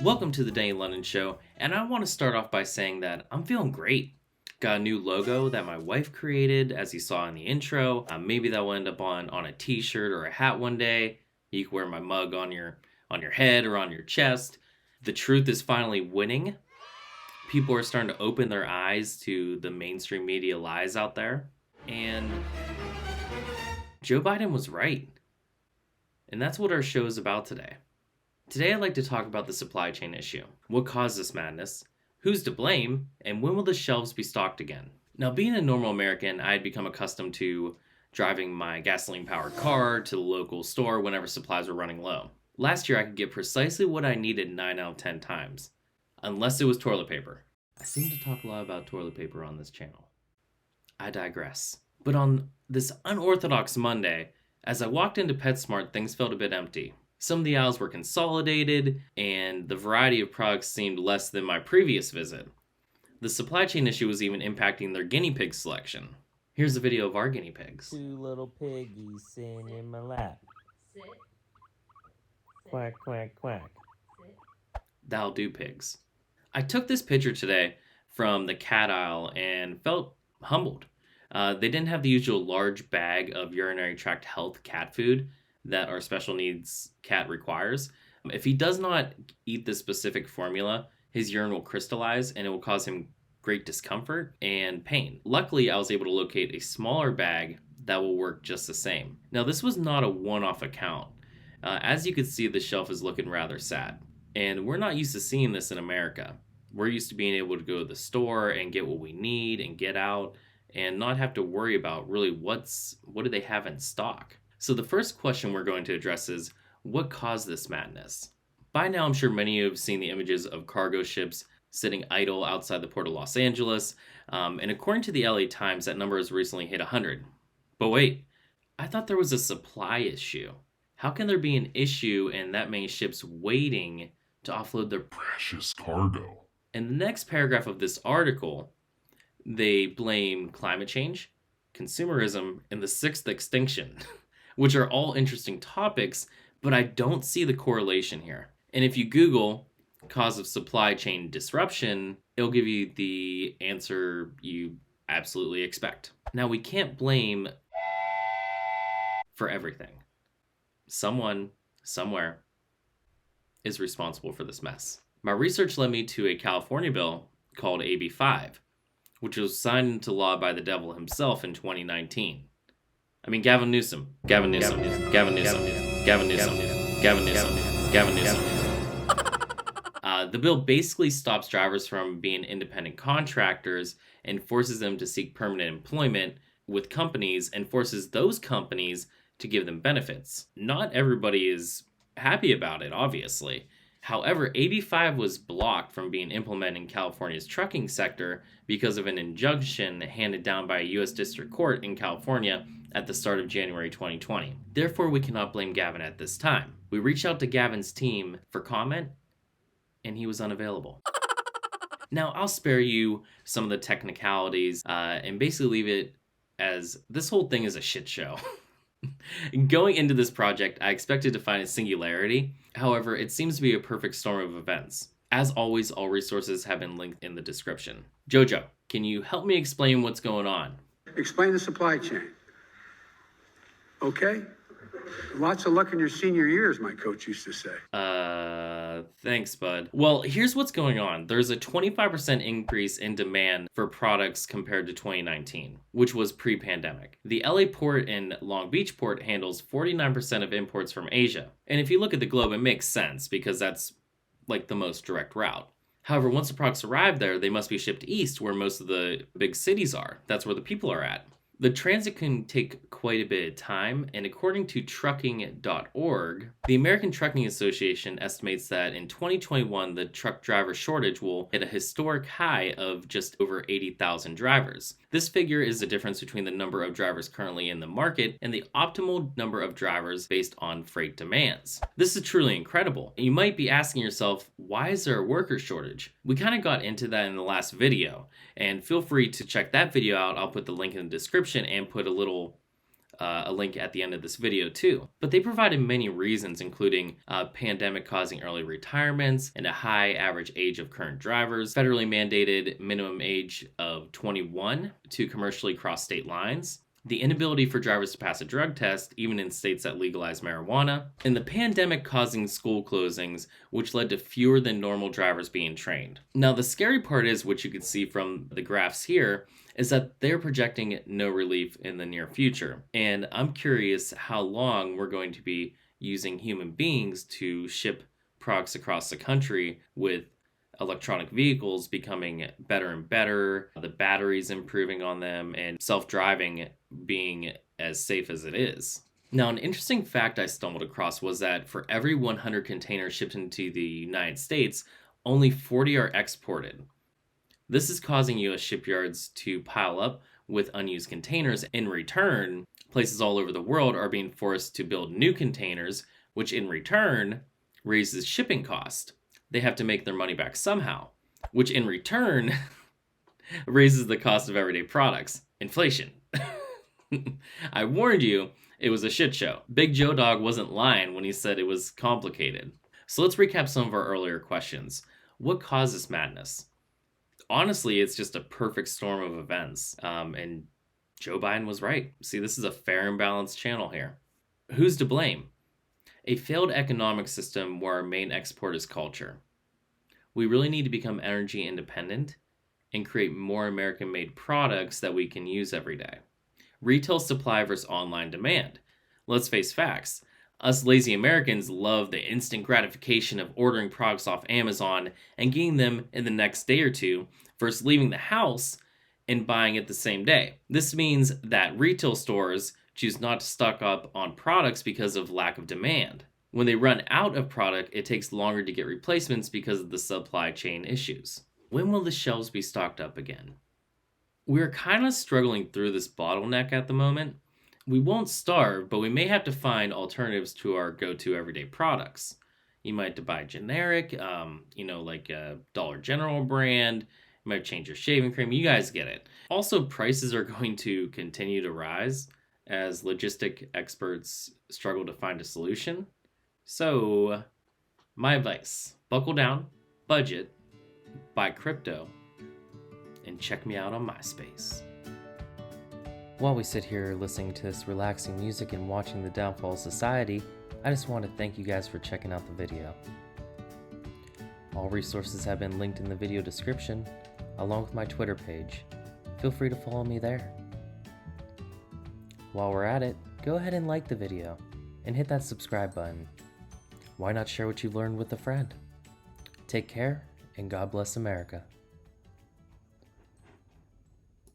Welcome to the Denny London Show, and I want to start off by saying that I'm feeling great. Got a new logo that my wife created, as you saw in the intro. Maybe that will end up on a t-shirt or a hat one day. You can wear my mug on your head or on your chest. The truth is finally winning. People are starting to open their eyes to the mainstream media lies out there. And Joe Biden was right. And that's what our show is about today. Today I'd like to talk about the supply chain issue. What caused this madness? Who's to blame? And when will the shelves be stocked again? Now, being a normal American, I had become accustomed to driving my gasoline-powered car to the local store whenever supplies were running low. Last year, I could get precisely what I needed 9 out of 10 times. Unless it was toilet paper. I seem to talk a lot about toilet paper on this channel. I digress. But on this unorthodox Monday, as I walked into PetSmart, things felt a bit empty. Some of the aisles were consolidated, and the variety of products seemed less than my previous visit. The supply chain issue was even impacting their guinea pig selection. Here's a video of our guinea pigs. 2 little piggies sitting in my lap. Sit. Quack, quack, quack. Sit. That'll do, pigs. I took this picture today from the cat aisle and felt humbled. They didn't have the usual large bag of urinary tract health cat food that our special needs cat requires. If he does not eat this specific formula, his urine will crystallize and it will cause him great discomfort and pain. Luckily, I was able to locate a smaller bag that will work just the same. Now, this was not a one-off account. As you can see, the shelf is looking rather sad. And we're not used to seeing this in America. We're used to being able to go to the store and get what we need and get out and not have to worry about really what do they have in stock. So the first question we're going to address is, what caused this madness? By now, I'm sure many of you have seen the images of cargo ships sitting idle outside the port of Los Angeles. And according to the LA Times, that number has recently hit 100. But wait, I thought there was a supply issue. How can there be an issue and that many ships waiting to offload their precious cargo? In the next paragraph of this article, they blame climate change, consumerism, and the sixth extinction, which are all interesting topics, but I don't see the correlation here. And if you Google cause of supply chain disruption, it'll give you the answer you absolutely expect. Now, we can't blame for everything. Someone, somewhere, is responsible for this mess. My research led me to a California bill called AB5, which was signed into law by the devil himself in 2019. I mean, Gavin Newsom. The bill basically stops drivers from being independent contractors and forces them to seek permanent employment with companies and forces those companies to give them benefits. Not everybody is happy about it, obviously. However, AB5 was blocked from being implemented in California's trucking sector because of an injunction handed down by a U.S. District Court in California at the start of January 2020. Therefore, we cannot blame Gavin at this time. We reached out to Gavin's team for comment, and he was unavailable. Now, I'll spare you some of the technicalities and basically leave it as this whole thing is a shit show. Going into this project, I expected to find a singularity. However, it seems to be a perfect storm of events. As always, all resources have been linked in the description. Jojo, can you help me explain what's going on? Explain the supply chain. Okay? Lots of luck in your senior years, my coach used to say. Thanks, bud. Well, here's what's going on. There's a 25% increase in demand for products compared to 2019, which was pre-pandemic. The LA port and Long Beach port handles 49% of imports from Asia. And if you look at the globe, it makes sense because that's like the most direct route. However, once the products arrive there, they must be shipped east where most of the big cities are. That's where the people are at. The transit can take quite a bit of time, and according to trucking.org, the American Trucking Association estimates that in 2021, the truck driver shortage will hit a historic high of just over 80,000 drivers. This figure is the difference between the number of drivers currently in the market and the optimal number of drivers based on freight demands. This is truly incredible. And you might be asking yourself, why is there a worker shortage? We kind of got into that in the last video, and feel free to check that video out. I'll put the link in the description and put a little a link at the end of this video too. But they provided many reasons, including pandemic causing early retirements and a high average age of current drivers, federally mandated minimum age of 21 to commercially cross state lines, the inability for drivers to pass a drug test, even in states that legalize marijuana, and the pandemic causing school closings, which led to fewer than normal drivers being trained. Now, the scary part is, what you can see from the graphs here, is that they're projecting no relief in the near future. And I'm curious how long we're going to be using human beings to ship products across the country, with electronic vehicles becoming better and better, the batteries improving on them, and self-driving being as safe as it is. Now, an interesting fact I stumbled across was that for every 100 containers shipped into the United States, only 40 are exported. This is causing U.S. shipyards to pile up with unused containers. In return, places all over the world are being forced to build new containers, which in return raises shipping cost. They have to make their money back somehow, which in return raises the cost of everyday products. Inflation. I warned you, it was a shit show. Big Joe Dog wasn't lying when he said it was complicated. So let's recap some of our earlier questions. What caused this madness? Honestly, it's just a perfect storm of events. And Joe Biden was right. See, this is a fair and balanced channel here. Who's to blame? A failed economic system where our main export is culture. We really need to become energy independent and create more American-made products that we can use every day. Retail supply versus online demand. Let's face facts. Us lazy Americans love the instant gratification of ordering products off Amazon and getting them in the next day or two versus leaving the house and buying it the same day. This means that retail stores choose not to stock up on products because of lack of demand. When they run out of product, it takes longer to get replacements because of the supply chain issues. When will the shelves be stocked up again? We're kind of struggling through this bottleneck at the moment. We won't starve, but we may have to find alternatives to our go-to everyday products. You might have to buy generic, like a Dollar General brand. You might change your shaving cream. You guys get it. Also, prices are going to continue to rise as logistic experts struggle to find a solution. So, my advice, buckle down, budget, buy crypto, and check me out on MySpace. While we sit here listening to this relaxing music and watching the downfall of society, I just want to thank you guys for checking out the video. All resources have been linked in the video description, along with my Twitter page. Feel free to follow me there. While we're at it, go ahead and like the video, and hit that subscribe button. Why not share what you've learned with a friend? Take care, and God bless America.